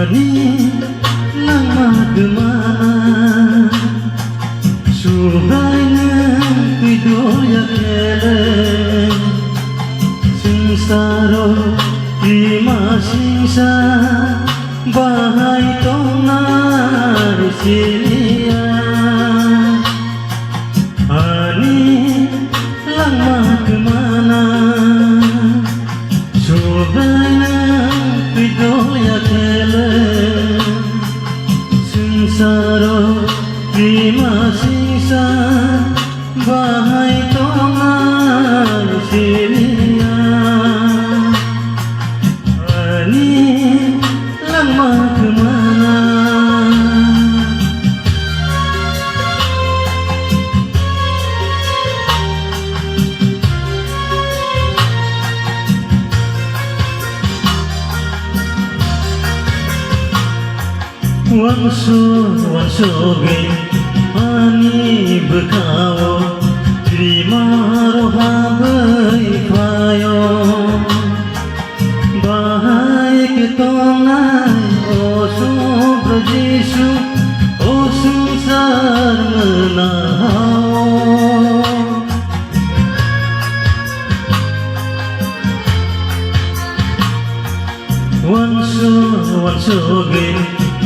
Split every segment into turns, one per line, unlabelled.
Ani lama kemana Suhainya pidoya keleng Sengsara lima singsa Bahai tongar silia Ani lama kemana Suhainya pidoya keleng Sengsara lima singsa Bahai tongar silia Ani lama kemana Wansu geng ani bekawo terima roha baifayo bahai ketonai o subra Yesu o sengsar menahao wansu geng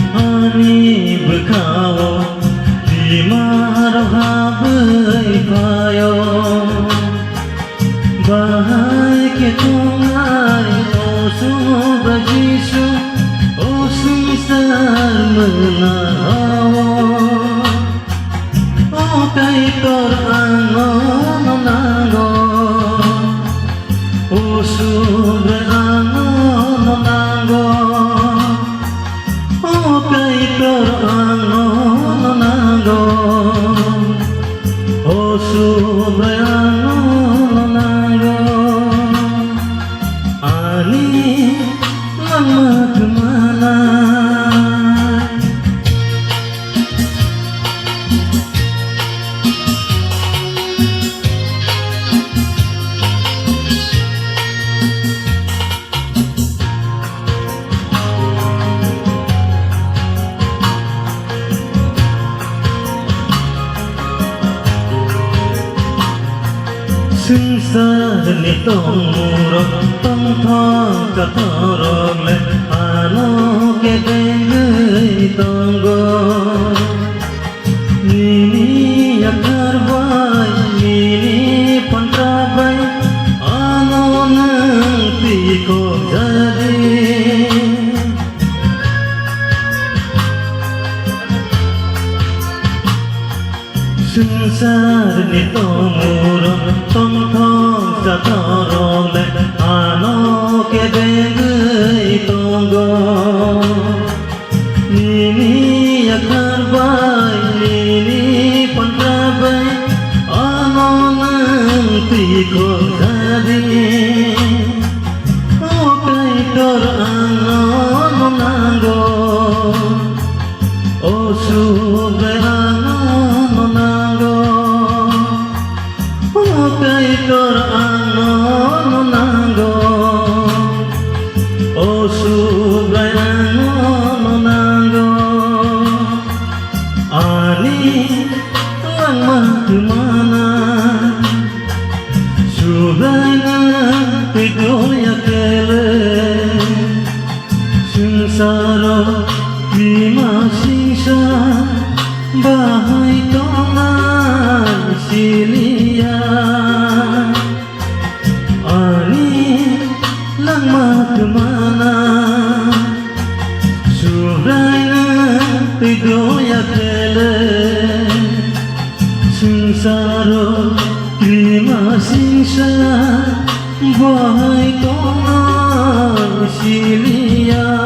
ani bekawo lima roha baifayo bahai ketongai o subra Yesu o sengsar menahao o kaitor angon nango o subra angon nango kaitor angon nango o subra angon nango ani lama kemana Sengsar ni tong murok tong thong ka thorok le ano ke dengai tonggo nini yakar bai nini pantrabai ano nang tiko jadi Sengsar ni tong murok tong thong sa thorok le ano ke dengai tonggo nini yakar bai nini pantrabai ano nang tiko jadi o kaitor angon nango o subra angon nango o kaitor angon nango o subra angon nango ani lama kemana subrana pidoya keleng sengsara lima singsa bahai tongan silia ani lama kemana subrana pidoya keleng sengsara lima singsa bahai tongan silia